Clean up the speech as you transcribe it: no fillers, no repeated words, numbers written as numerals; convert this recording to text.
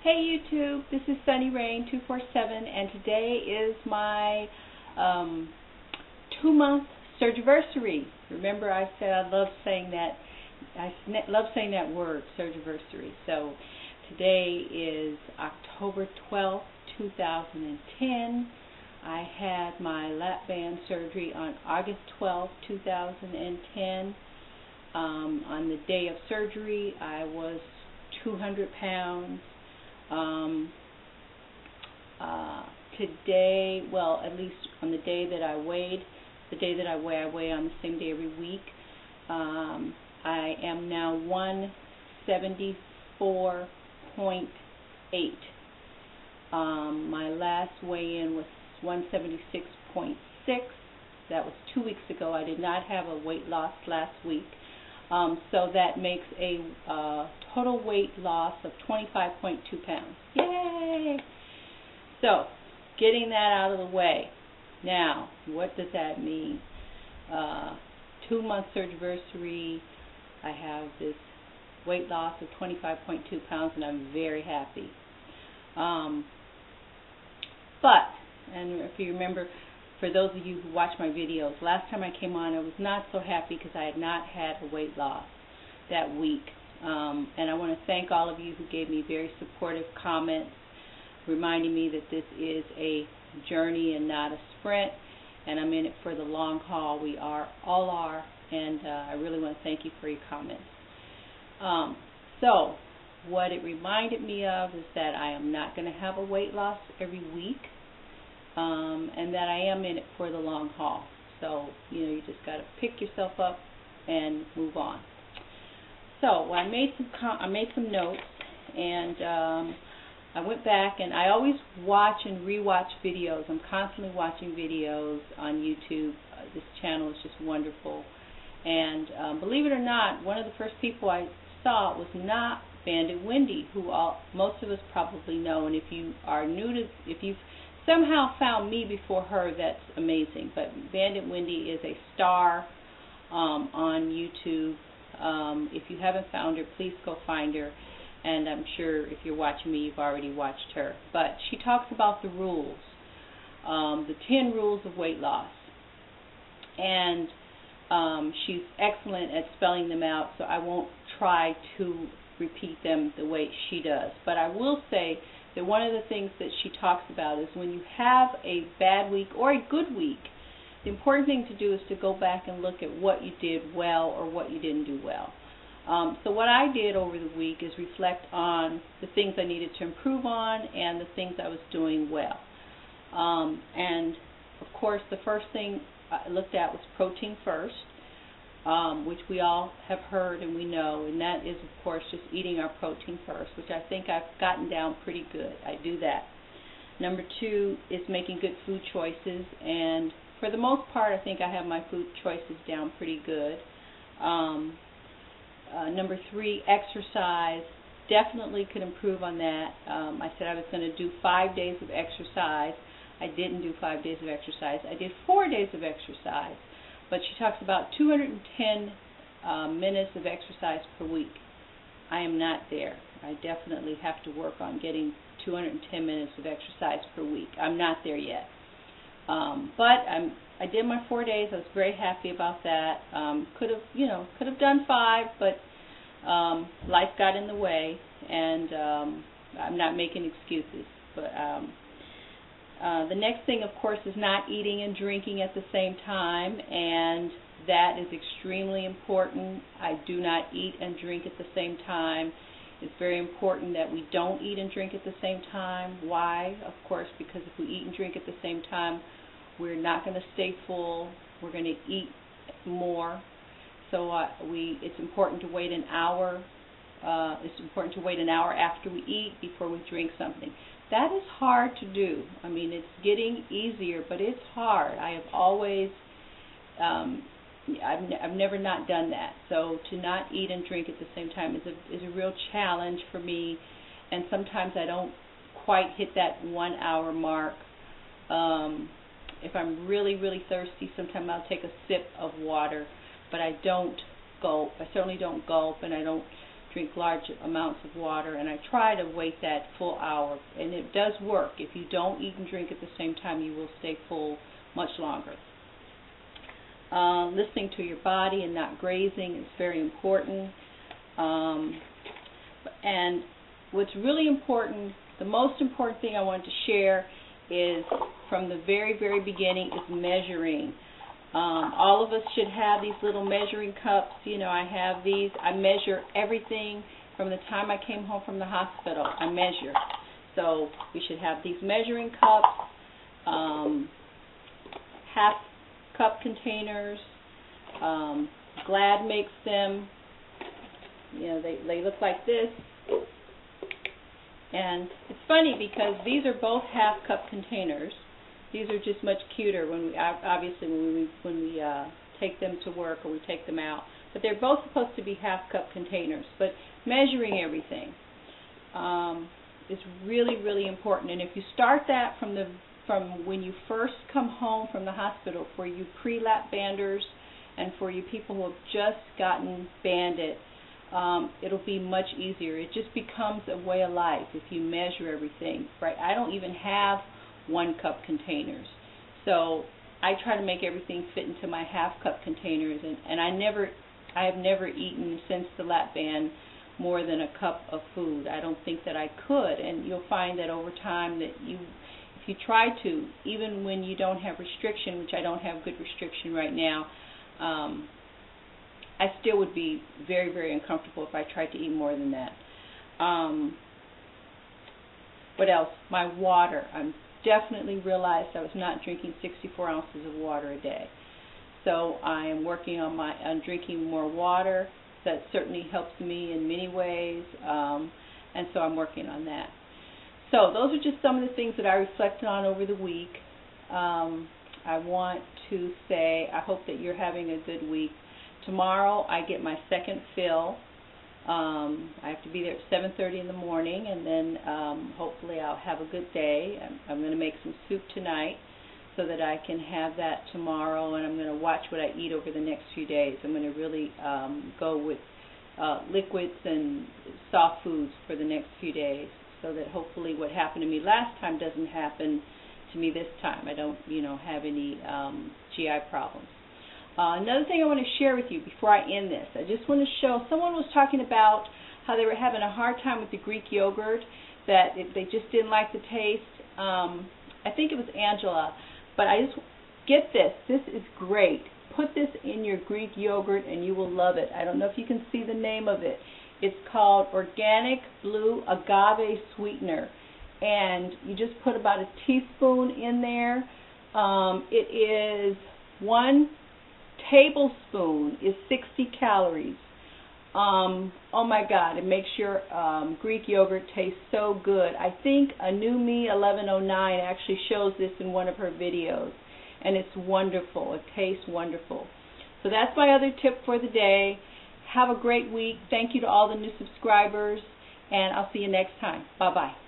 Hey YouTube, this is Sunny Rain 247, and today is my 2-month Surgiversary. Remember, I said I love saying that. I love saying that word, Surgiversary. So today is October 12th, 2010. I had my lap band surgery on August 12th, 2010. On the day of surgery, I was 200 pounds. Today, well, at least on the day that I weighed, I weigh on the same day every week. I am now 174.8. My last weigh-in was 176.6. That was 2 weeks ago. I did not have a weight loss last week. So that makes a total weight loss of 25.2 pounds. Yay! So, getting that out of the way. Now, what does that mean? 2-month Surgiversary. I have this weight loss of 25.2 pounds, and I'm very happy. But, and if you remember, for those of you who watch my videos, last time I came on I was not so happy because I had not had a weight loss that week. And I want to thank all of you who gave me very supportive comments, reminding me that this is a journey and not a sprint, and I'm in it for the long haul. We all are, and I really want to thank you for your comments. So what it reminded me of is that I am not going to have a weight loss every week. And that I am in it for the long haul. So, you just got to pick yourself up and move on. So, I made some notes, and I went back, and I always watch and rewatch videos. I'm constantly watching videos on YouTube. This channel is just wonderful. And believe it or not, one of the first people I saw was not Bandit Wendy, who most of us probably know. And if you are new to, if you've somehow found me before her, that's amazing. But Bandit Wendy is a star on YouTube. If you haven't found her, please go find her. And I'm sure if you're watching me, you've already watched her. But she talks about the rules, the 10 rules of weight loss. And she's excellent at spelling them out, so I won't try to repeat them the way she does. But I will say that one of the things that she talks about is when you have a bad week or a good week, the important thing to do is to go back and look at what you did well or what you didn't do well. So what I did over the week is reflect on the things I needed to improve on and the things I was doing well. And, of course, the first thing I looked at was protein first, which we all have heard and we know, and that is, of course, just eating our protein first, which I think I've gotten down pretty good. I do that. Number 2 is making good food choices, and for the most part, I think I have my food choices down pretty good. Number 3, exercise. Definitely could improve on that. I said I was going to do 5 days of exercise. I didn't do 5 days of exercise. I did 4 days of exercise. But she talks about 210 minutes of exercise per week. I am not there. I definitely have to work on getting 210 minutes of exercise per week. I'm not there yet. But I did my 4 days. I was very happy about that. Could have done 5, but life got in the way, and I'm not making excuses. But the next thing, of course, is not eating and drinking at the same time, and that is extremely important. I do not eat and drink at the same time. It's very important that we don't eat and drink at the same time. Why? Of course, because if we eat and drink at the same time, we're not going to stay full. We're going to eat more. So it's important to wait an hour. It's important to wait an hour after we eat before we drink something. That is hard to do. I mean, it's getting easier, but it's hard. I have always, I've never not done that. So to not eat and drink at the same time is a real challenge for me, and sometimes I don't quite hit that 1 hour mark. If I'm really, really thirsty, sometimes I'll take a sip of water, but I don't gulp. I certainly don't gulp, and I don't drink large amounts of water, and I try to wait that full hour, and it does work. If you don't eat and drink at the same time, you will stay full much longer. Listening to your body and not grazing is very important. And what's really important, the most important thing I want to share is from the very, very beginning is measuring. All of us should have these little measuring cups. You know, I have these. I measure everything from the time I came home from the hospital. I measure. So we should have these measuring cups, half cup containers. Glad makes them. You know, they look like this. And it's funny because these are both half cup containers. These are just much cuter when we obviously when we take them to work or we take them out. But they're both supposed to be half cup containers. But measuring everything is really, really important. And if you start that from when you first come home from the hospital, for you pre-lap banders and for you people who have just gotten banded, it'll be much easier. It just becomes a way of life if you measure everything. Right? I don't even have 1 cup containers, so I try to make everything fit into my half cup containers, and I have never eaten since the lap band more than a cup of food. I don't think that I could, and you'll find that over time that if you try to, even when you don't have restriction, which I don't have good restriction right now, I still would be very, very uncomfortable if I tried to eat more than that. What else? My water. I'm definitely realized I was not drinking 64 ounces of water a day. So I am working on drinking more water. That certainly helps me in many ways, and so I'm working on that. So those are just some of the things that I reflected on over the week. I want to say I hope that you're having a good week. Tomorrow I get my second fill. I have to be there at 7:30 in the morning, and then hopefully I'll have a good day. I'm going to make some soup tonight so that I can have that tomorrow, and I'm going to watch what I eat over the next few days. I'm going to really go with liquids and soft foods for the next few days, so that hopefully what happened to me last time doesn't happen to me this time. I don't, have any GI problems. Another thing I want to share with you before I end this, I just want to show, someone was talking about how they were having a hard time with the Greek yogurt, that they just didn't like the taste. I think it was Angela, but I just, get this, this is great. Put this in your Greek yogurt and you will love it. I don't know if you can see the name of it. It's called Organic Blue Agave Sweetener, and you just put about a teaspoon in there. It is 1 tablespoon is 60 calories. Oh my God, it makes your Greek yogurt taste so good. I think Anumi 1109 actually shows this in one of her videos, and it's wonderful. It tastes wonderful. So that's my other tip for the day. Have a great week. Thank you to all the new subscribers, and I'll see you next time. Bye-bye.